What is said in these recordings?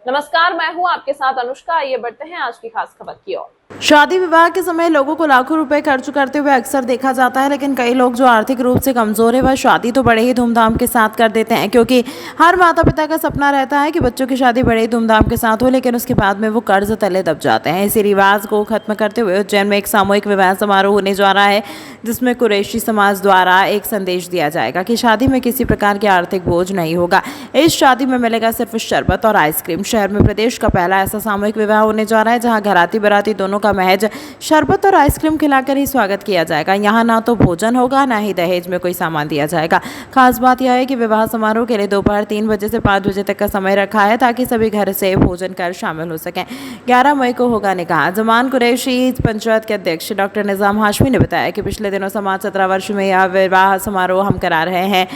नमस्कार, मैं हूं आपके साथ अनुष्का। आइए बढ़ते हैं आज की खास खबर की ओर। शादी विवाह के समय लोगों को लाखों रुपए खर्च करते हुए अक्सर देखा जाता है, लेकिन कई लोग जो आर्थिक रूप से कमजोर है वह शादी तो बड़े ही धूमधाम के साथ कर देते हैं, क्योंकि हर माता पिता का सपना रहता है कि बच्चों की शादी बड़े ही धूमधाम के साथ हो, लेकिन उसके बाद में वो कर्ज तले दब जाते हैं। इसी रिवाज को खत्म करते हुए उज्जैन में एक सामूहिक विवाह समारोह होने जा रहा है, जिसमें कुरैशी समाज द्वारा एक संदेश दिया जाएगा कि शादी में किसी प्रकार के आर्थिक बोझ नहीं होगा। इस शादी में मिलेगा सिर्फ शरबत और आइसक्रीम। शहर में प्रदेश का पहला ऐसा सामूहिक विवाह होने जा रहा है जहां घराती बराती दोनों का महज शरबत और आइसक्रीम खिलाकर ही स्वागत किया जाएगा। यहाँ ना तो भोजन होगा, ना ही दहेज में कोई सामान दिया जाएगा। खास बात यह है कि विवाह समारोह के लिए दोपहर 3 बजे से 5 बजे तक का समय रखा है, ताकि सभी घर से भोजन कर शामिल हो सकें। 11 मई को होगा निकाह। जमान कुरैशी पंचायत के अध्यक्ष डॉक्टर निजाम हाशमी ने बताया कि पिछले दिनों समाज 17 वर्ष में यह विवाह समारोह हम करा रहे हैं।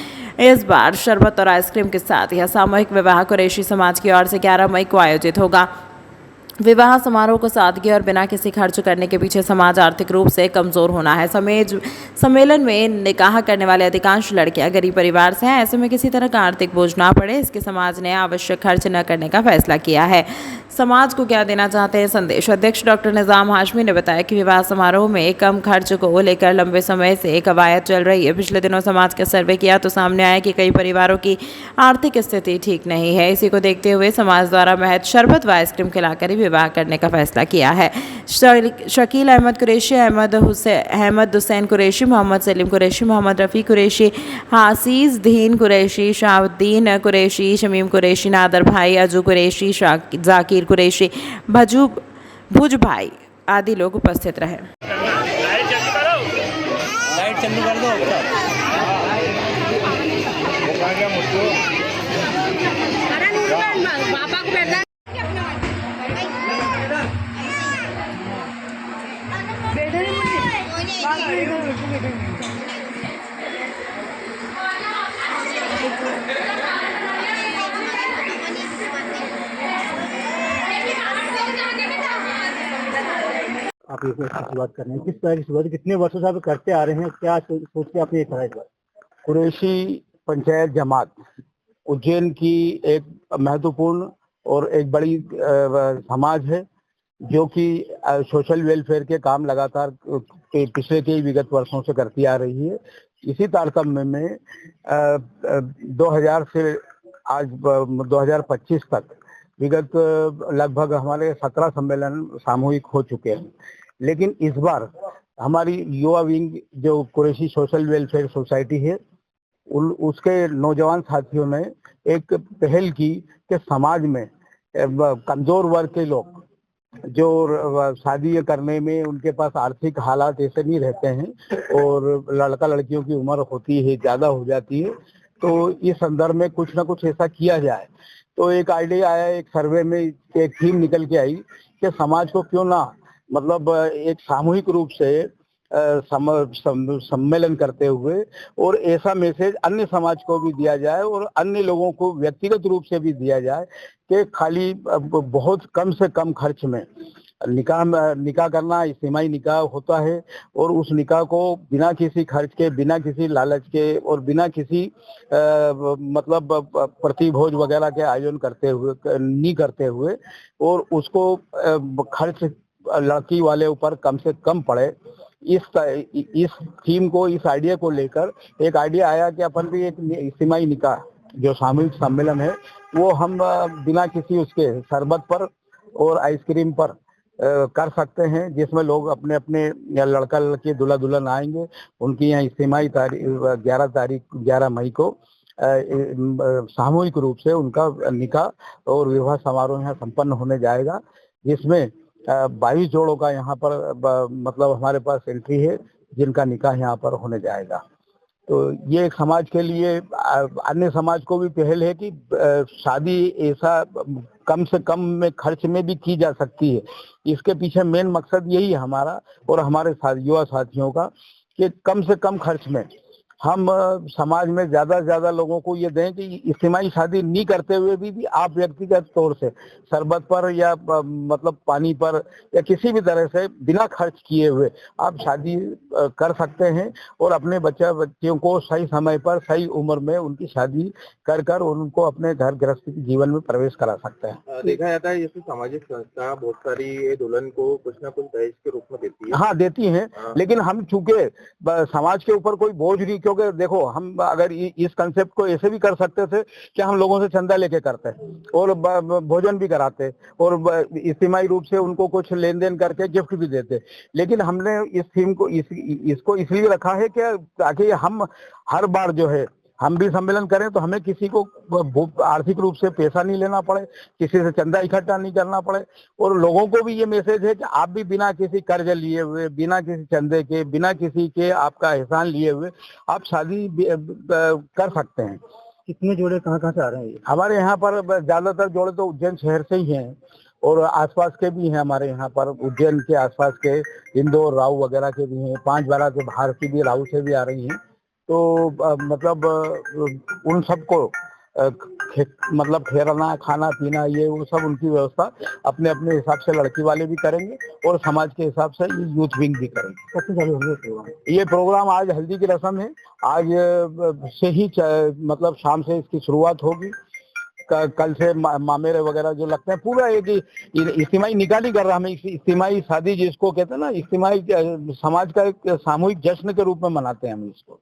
इस बार शरबत और आइसक्रीम के साथ यह सामूहिक विवाह कुरैशी समाज की ओर से 11 मई को आयोजित होगा। विवाह समारोह को सादगी और बिना किसी खर्च करने के पीछे समाज आर्थिक रूप से कमजोर होना है। सम्मेलन में निकाह करने वाले अधिकांश लड़कियां गरीब परिवार से हैं। ऐसे में किसी तरह का आर्थिक बोझ ना पड़े, इसके समाज ने आवश्यक खर्च न करने का फैसला किया है। समाज को क्या देना चाहते हैं संदेश। अध्यक्ष डॉक्टर निजाम हाशमी ने बताया कि विवाह समारोह में कम खर्च को लेकर लंबे समय से कवायद चल रही है। पिछले दिनों समाज का सर्वे किया तो सामने आया कि कई परिवारों की आर्थिक स्थिति ठीक नहीं है। इसी को देखते हुए समाज द्वारा महज शरबत व आइसक्रीम खिलाकर ही विवाह करने का फैसला किया है। शकील अहमद कुरैशी, अहमद हुसैन कुरैशी, मोहम्मद सलीम कुरैशी, मोहम्मद रफ़ी कुरैशी, हासीज दीन कुरैशी, शाहुद्दीन कुरैशी, शमीम कुरैशी, नादर भाई, अजू कुरैशी, जाकिर कुरैशी, भुज भाई आदि लोग उपस्थित रहे। लाइट चालू कर दो। आप इसमें शुरुआत कर रहे हैं, किस तरह की शुरुआत, कितने वर्षों से आप करते आ रहे हैं, क्या सोच के आपने ये करा इस बार? कुरैशी पंचायत जमात उज्जैन की एक महत्वपूर्ण और एक बड़ी समाज है, जो कि सोशल वेलफेयर के काम लगातार पिछले कई विगत वर्षों से करती आ रही है। इसी तारतम्य में 2000 से आज 2025 तक विगत लगभग हमारे 17 सम्मेलन सामूहिक हो चुके हैं। लेकिन इस बार हमारी युवा विंग जो कुरैशी सोशल वेलफेयर सोसाइटी है, उसके नौजवान साथियों ने एक पहल की कि समाज में कमजोर वर्ग के लोग जो शादी करने में उनके पास आर्थिक हालात ऐसे नहीं रहते हैं और लड़का लड़कियों की उम्र होती है, ज्यादा हो जाती है, तो इस संदर्भ में कुछ ना कुछ ऐसा किया जाए। तो एक आइडिया आया, एक सर्वे में एक थीम निकल के आई कि समाज को क्यों ना मतलब एक सामूहिक रूप से सम्मेलन करते हुए और ऐसा मैसेज अन्य समाज को भी दिया जाए और अन्य लोगों को व्यक्तिगत रूप से भी दिया जाए कि खाली बहुत कम से कम खर्च में निकाह करना इज्तिमाई निकाह होता है, और उस निकाह को बिना किसी खर्च के, बिना किसी लालच के और बिना किसी मतलब प्रतिभोज वगैरह के आयोजन करते हुए और उसको खर्च लड़की वाले ऊपर कम से कम पड़े। इस थीम को, इस आइडिया को लेकर एक आइडिया आया कि अपन भी एक इज्तिमाई निकाह जो सामूहिक सम्मेलन है वो हम बिना किसी उसके शरबत पर और आइसक्रीम पर कर सकते हैं, जिसमें लोग अपने अपने लड़का लड़की दूल्हा दुल्हन आएंगे। उनकी यहाँ इज्तिमाई तारीख 11 मई को सामूहिक रूप से उनका निकाह और विवाह समारोह यहाँ संपन्न होने जाएगा, जिसमें 22 जोड़ों का यहाँ पर मतलब हमारे पास एंट्री है, जिनका निकाह यहाँ पर होने जाएगा। तो ये एक समाज के लिए अन्य समाज को भी पहल है कि शादी ऐसा कम से कम में खर्च में भी की जा सकती है। इसके पीछे मेन मकसद यही है हमारा और हमारे युवा साथियों का कि कम से कम खर्च में हम समाज में ज्यादा से ज्यादा लोगों को ये दें कि इज्तिमाई शादी नहीं करते हुए भी आप व्यक्तिगत तौर से शरबत पर या मतलब पानी पर या किसी भी तरह से बिना खर्च किए हुए आप शादी कर सकते हैं और अपने बच्चियों को सही समय पर सही उम्र में उनकी शादी कर उनको अपने घर गृहस्थी के जीवन में प्रवेश करा सकते हैं। देखा जाता है जैसे सामाजिक संस्था बहुत सारी दुल्हन को कुछ ना कुछ दहेज के रूप में देती है। हाँ देती हैं, लेकिन हम चूंकि समाज के ऊपर कोई बोझ नहीं, क्योंकि देखो हम अगर इस कंसेप्ट को ऐसे भी कर सकते थे कि हम लोगों से चंदा लेके करते और भोजन भी कराते और इज्तिमाई रूप से उनको कुछ लेन देन करके गिफ्ट भी देते, लेकिन हमने इस थीम को इसको इसलिए रखा है कि ताकि हम हर बार जो है हम भी सम्मेलन करें तो हमें किसी को आर्थिक रूप से पैसा नहीं लेना पड़े, किसी से चंदा इकट्ठा नहीं करना पड़े और लोगों को भी ये मैसेज है कि आप भी बिना किसी कर्ज लिए हुए, बिना किसी चंदे के, बिना किसी के आपका एहसान लिए हुए आप शादी कर सकते हैं। कितने जोड़े कहाँ से आ रहे हैं? हमारे यहाँ पर ज्यादातर जोड़े तो उज्जैन शहर से ही हैं और आसपास के भी हैं। हमारे यहाँ पर उज्जैन के आसपास के इंदौर, राऊ वगैरह के भी हैं, 5 बारह के बाहर की भी राऊ से भी आ रही हैं। तो मतलब उन सबको मतलब ठहरना, खाना पीना, ये वो सब उनकी व्यवस्था अपने अपने हिसाब से लड़की वाले भी करेंगे और समाज के हिसाब से यूथ विंग भी करेंगे। कब से चालू होंगे प्रोग्राम? ये प्रोग्राम आज हल्दी की रस्म है, आज से ही मतलब शाम से इसकी शुरुआत होगी। कल से मामेरे वगैरह जो लगते हैं, पूरा एक इज्तिमाई निकाह नहीं कर रहा, हमें इज्तिमाई शादी जिसको कहते हैं ना, इज्तिमाई समाज का एक सामूहिक जश्न के रूप में मनाते हैं हम इसको,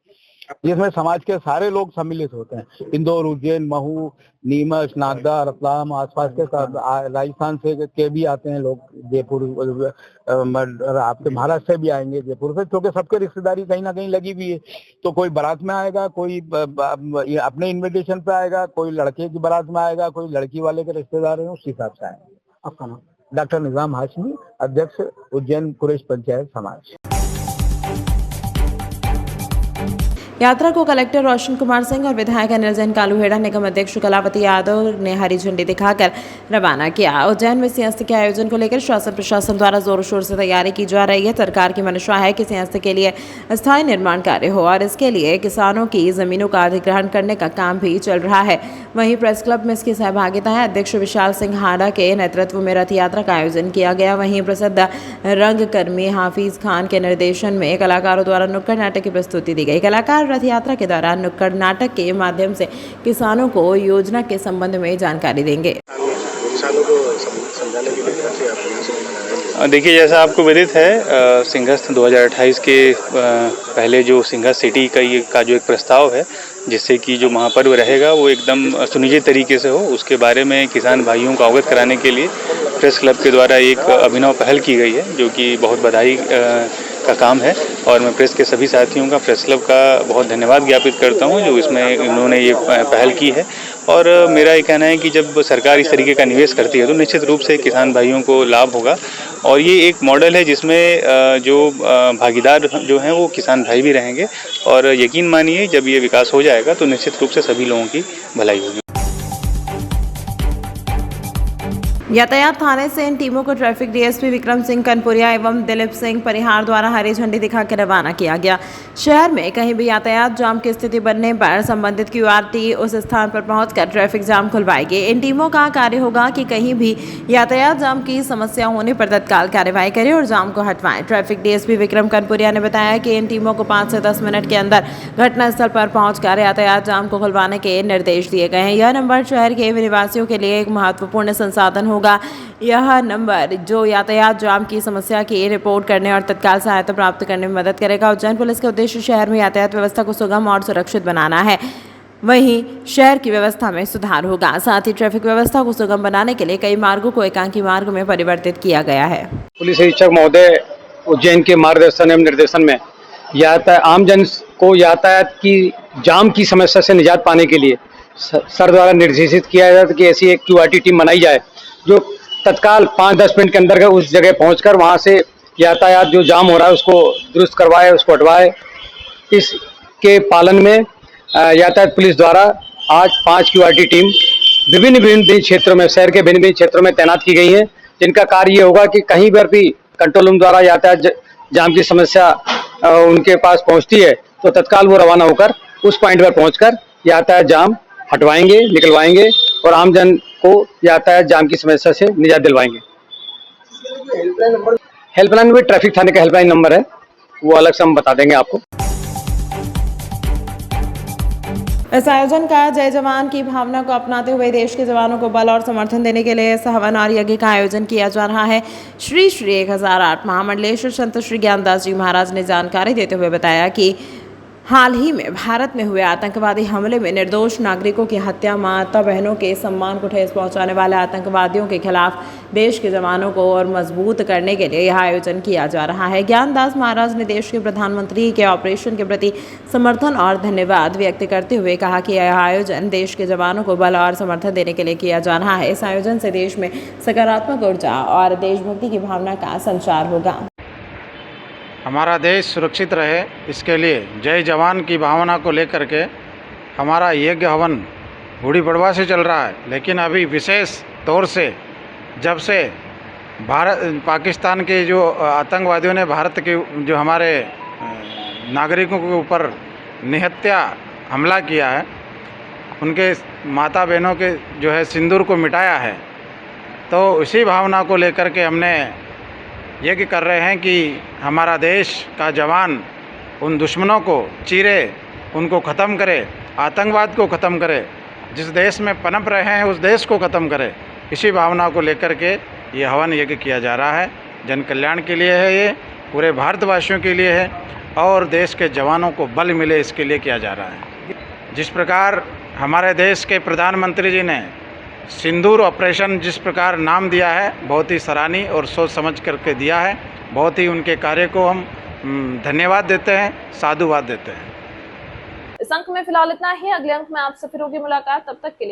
जिसमें समाज के सारे लोग सम्मिलित होते हैं। इंदौर, उज्जैन, महू, नीमच, नागदा, रतलाम, आसपास के राजस्थान से के भी आते हैं लोग, जयपुर, आपके महाराष्ट्र से भी आएंगे, जयपुर से, क्योंकि सबके रिश्तेदारी कहीं ना कहीं लगी हुई है। तो कोई बारात में आएगा, कोई अपने इन्विटेशन पे आएगा, कोई लड़के की बारात में आएगा, कोई लड़की वाले के रिश्तेदार हैं, उस हिसाब से आएंगे। आपका नाम? डॉक्टर निजाम हाशमी, अध्यक्ष उज्जैन कुरैश पंचायत समाज। यात्रा को कलेक्टर रोशन कुमार सिंह और विधायक अनिल जैन कालूहेड़ा, निगम अध्यक्ष कलावती यादव ने हरी झंडी दिखाकर रवाना किया। उज्जैन में सिंहस्थ के आयोजन को लेकर शासन प्रशासन द्वारा जोर शोर से तैयारी की जा रही है। सरकार की मंशा है कि सिंहस्थ के लिए स्थायी निर्माण कार्य हो और इसके लिए किसानों की जमीनों का अधिग्रहण करने का काम भी चल रहा है। वहीं प्रेस क्लब में इसकी सहभागिता है। अध्यक्ष विशाल सिंह हाड़ा के नेतृत्व में रथ यात्रा का आयोजन किया गया। वहीं प्रसिद्ध रंगकर्मी हाफिज खान के निर्देशन में कलाकारों द्वारा नुक्कड़ नाटक की प्रस्तुति दी गई। कलाकार रथ यात्रा के दौरान नुक्कड़ नाटक के माध्यम से किसानों को योजना के संबंध में जानकारी देंगे। देखिए, जैसा आपको विदित है, सिंहस्थ 2028 के पहले जो सिंहस्थ सिटी का जो एक प्रस्ताव है, जिससे कि जो महापर्व रहेगा वो एकदम सुनिश्चित तरीके से हो, उसके बारे में किसान भाइयों को अवगत कराने के लिए प्रेस क्लब के द्वारा एक अभिनव पहल की गई है, जो कि बहुत बधाई का काम है। और मैं प्रेस के सभी साथियों का, प्रेस क्लब का बहुत धन्यवाद ज्ञापित करता हूं जो इसमें इन्होंने ये पहल की है। और मेरा ये कहना है कि जब सरकार इस तरीके का निवेश करती है तो निश्चित रूप से किसान भाइयों को लाभ होगा। और ये एक मॉडल है जिसमें जो भागीदार जो हैं वो किसान भाई भी रहेंगे। और यकीन मानिए, जब ये विकास हो जाएगा तो निश्चित रूप से सभी लोगों की भलाई होगी। यातायात थाने से इन टीमों को ट्रैफिक डीएसपी विक्रम सिंह कनपुरिया एवं दिलीप सिंह परिहार द्वारा हरी झंडी दिखाकर रवाना किया गया। शहर में कहीं भी यातायात जाम की स्थिति बनने पर संबंधित क्यूआरटी उस स्थान पर पहुंचकर ट्रैफिक जाम खुलवाएगी। इन टीमों का कार्य होगा कि कहीं भी यातायात जाम की समस्या होने पर तत्काल कार्रवाई करें और जाम को हटवाएं। ट्रैफिक डीएसपी विक्रम कनपुरिया ने बताया कि इन टीमों को 5 से 10 मिनट के अंदर घटनास्थल पर पहुंचकर यातायात जाम को खुलवाने के निर्देश दिए गए हैं। यह नंबर शहर के निवासियों के लिए एक महत्वपूर्ण संसाधन होगा। यह नंबर जो यातायात जाम की समस्या की रिपोर्ट करने और तत्काल सहायता प्राप्त करने में मदद करेगा। उज्जैन पुलिस के उद्देश्य शहर में यातायात व्यवस्था को सुगम और सुरक्षित बनाना है, वहीं शहर की व्यवस्था में सुधार होगा। साथ ही ट्रैफिक व्यवस्था को सुगम बनाने के लिए कई मार्गों को एकांकी मार्ग में परिवर्तित किया गया है। पुलिस अधीक्षक महोदय उज्जैन के मार्गदर्शन एवं निर्देशन में आमजन को यातायात की जाम की समस्या से निजात पाने के लिए सर द्वारा निर्देशित किया जाता है कि ऐसी एक क्यूआरटी टीम बनाई जाए जो तत्काल 5-10 मिनट के अंदर उस जगह पहुंचकर वहां से यातायात जो जाम हो रहा है उसको दुरुस्त करवाए, उसको हटवाए। इसके पालन में यातायात पुलिस द्वारा आज 5 क्यूआरटी टीम विभिन्न क्षेत्रों में, शहर के भिन्न क्षेत्रों में तैनात की गई है, जिनका कार्य ये होगा कि कहीं पर भी कंट्रोल रूम द्वारा यातायात जाम की समस्या उनके पास पहुंचती है तो तत्काल वो रवाना होकर उस पॉइंट पर पहुंचकर यातायात जाम हटवाएंगे, निकलवाएंगे और आमजन को यातायात जाम की समस्या से निजात दिलवाएंगे। हेल्पलाइन में ट्रैफिक थाने का हेल्पलाइन नंबर है, वो अलग से हम बता देंगे आपको। इस आयोजन का जय जवान की भावना को अपनाते हुए देश के जवानों को बल और समर्थन देने के लिए इस हवन और यज्ञ का आयोजन किया जा रहा है। श्री 1008 महामंडलेश्वर संत श्री ज्ञानदास जी महाराज ने जानकारी देते हुए बताया कि हाल ही में भारत में हुए आतंकवादी हमले में निर्दोष नागरिकों की हत्या, माता बहनों के सम्मान को ठेस पहुंचाने वाले आतंकवादियों के खिलाफ देश के जवानों को और मजबूत करने के लिए यह आयोजन किया जा रहा है। ज्ञानदास महाराज ने देश के प्रधानमंत्री के ऑपरेशन के प्रति समर्थन और धन्यवाद व्यक्त करते हुए कहा कि यह आयोजन देश के जवानों को बल और समर्थन देने के लिए किया जा रहा है। इस आयोजन से देश में सकारात्मक ऊर्जा और देशभक्ति की भावना का संचार होगा। हमारा देश सुरक्षित रहे, इसके लिए जय जवान की भावना को लेकर के हमारा यज्ञ हवन गुड़ी पड़वा से चल रहा है। लेकिन अभी विशेष तौर से जब से पाकिस्तान के जो आतंकवादियों ने भारत के जो हमारे नागरिकों के ऊपर निहत्या हमला किया है, उनके माता बहनों के जो है सिंदूर को मिटाया है, तो इसी भावना को लेकर के हमने यज्ञ कर रहे हैं कि हमारा देश का जवान उन दुश्मनों को चीरे, उनको ख़त्म करे, आतंकवाद को ख़त्म करे, जिस देश में पनप रहे हैं उस देश को ख़त्म करे। इसी भावना को लेकर के ये हवन यज्ञ किया जा रहा है। जन कल्याण के लिए है, ये पूरे भारतवासियों के लिए है और देश के जवानों को बल मिले इसके लिए किया जा रहा है। जिस प्रकार हमारे देश के प्रधानमंत्री जी ने सिंदूर ऑपरेशन जिस प्रकार नाम दिया है, बहुत ही सराहनीय और सोच समझ करके दिया है। बहुत ही उनके कार्य को हम धन्यवाद देते हैं, साधुवाद देते हैं। इस अंक में फिलहाल इतना ही। अगले अंक में आपसे फिर होगी मुलाकात, तब तक के लिए